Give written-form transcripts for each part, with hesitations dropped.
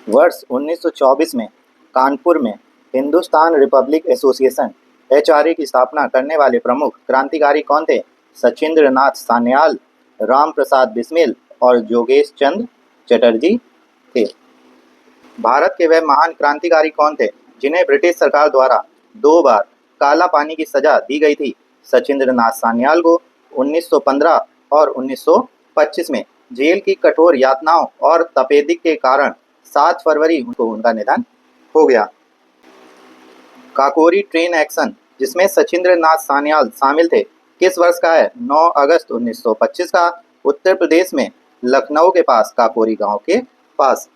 वर्ष 1924 में कानपुर में हिंदुस्तान रिपब्लिक एसोसिएशन (एचआरए) की स्थापना करने वाले प्रमुख क्रांतिकारी कौन थे? सचिंद्र नाथ सान्याल, राम प्रसाद बिस्मिल और जोगेश चंद्र चटर्जी थे। भारत के वह महान क्रांतिकारी कौन थे जिन्हें ब्रिटिश सरकार द्वारा 2 बार काला पानी की सजा दी गई थी? सचिंद्र नाथ सान्याल को 1915 और 1925 में जेल की कठोर यातनाओं और तपेदिक के कारण 7 फरवरी को उनका निधन हो गया। काकोरी ट्रेन एक्शन जिसमें सचिंद्र नाथ सान्याल शामिल थे किस वर्ष का है? 9 अगस्त 1925 का, उत्तर प्रदेश में लखनऊ के पास काकोरी गांव के पास।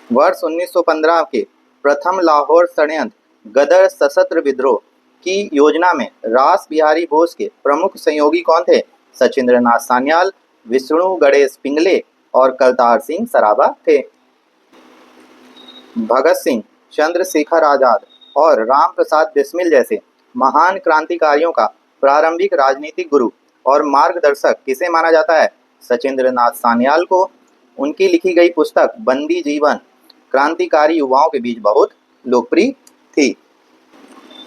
वर्ष 1915 के प्रथम लाहौर षड्यंत्र गदर सशस्त्र विद्रोह की योजना में रास बिहारी बोस के प्रमुख सहयोगी कौन थे? सचिंद्र नाथ सान्याल, विष्णु गणेश पिंगले और करतार सिंह सराभा थे। भगत सिंह, चंद्रशेखर आजाद और राम प्रसाद बिस्मिल जैसे महान क्रांतिकारियों का प्रारंभिक राजनीतिक गुरु और मार्गदर्शक किसे माना जाता है? सचिंद्र नाथ सान्याल को। उनकी लिखी गई पुस्तक बंदी जीवन क्रांतिकारी युवाओं के बीच बहुत लोकप्रिय थी।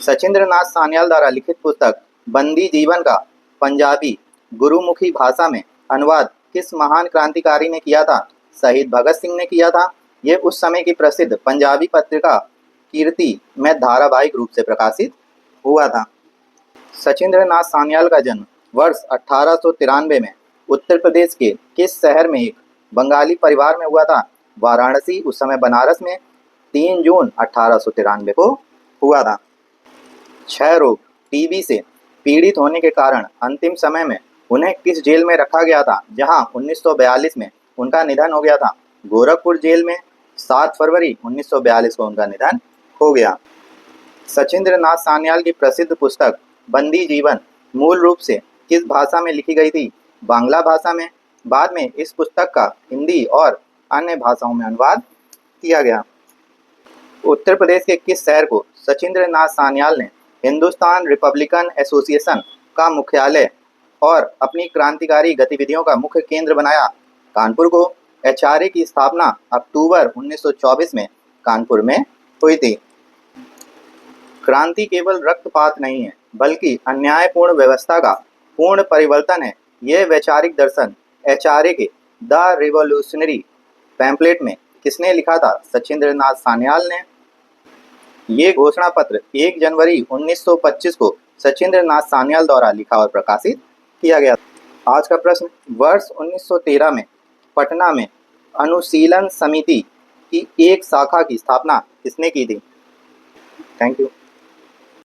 सचिंद्र नाथ सान्याल द्वारा लिखित पुस्तक बंदी जीवन का पंजाबी गुरुमुखी भाषा में अनुवाद किस महान क्रांतिकारी ने किया था? शहीद भगत सिंह ने किया था। ये उस समय की प्रसिद्ध पंजाबी पत्रिका कीर्ति में धारावाहिक रूप से प्रकाशित हुआ था। सचिंद्र नाथ सान्याल का जन्म वर्ष 1893 में उत्तर प्रदेश के किस शहर में एक बंगाली परिवार में हुआ था? वाराणसी, उस समय बनारस में, 3 जून 1893 को हुआ था। क्षय रोग टीबी से पीड़ित होने के कारण अंतिम समय में उन्हें किस जेल में रखा गया था जहां 1942 में उनका निधन हो गया था? गोरखपुर जेल में। 7 फरवरी 1942 को उनका निधन हो गया। सचिंद्र नाथ सान्याल की प्रसिद्ध पुस्तक बंदी जीवन मूल रूप से किस भाषा में लिखी गई थी? बांग्ला भाषा में। बाद में इस पुस्तक का हिंदी और अन्य भाषाओं में अनुवाद किया गया। उत्तर प्रदेश के किस शहर को सचिंद्र नाथ सान्याल ने हिंदुस्तान रिपब्लिकन एसोसिएशन का मुख्यालय और अपनी क्रांतिकारी गतिविधियों का मुख्य केंद्र बनाया? कानपुर को। एचआरए की स्थापना अक्टूबर 1924 में कानपुर में हुई थी। क्रांति केवल रक्तपात नहीं है बल्कि अन्यायपूर्ण व्यवस्था का पूर्ण परिवर्तन है। यह वैचारिक दर्शन एचआरए के द रिवॉल्यूशनरी पैम्फलेट में किसने लिखा था? सचिंद्र नाथ सान्याल ने। ये घोषणा पत्र 1 जनवरी 1925 को सचिंद्र नाथ सान्याल द्वारा लिखा और प्रकाशित किया गया। आज का प्रश्न, वर्ष 1913 में पटना में अनुशीलन समिति की एक शाखा की स्थापना किसने की थी? Thank you.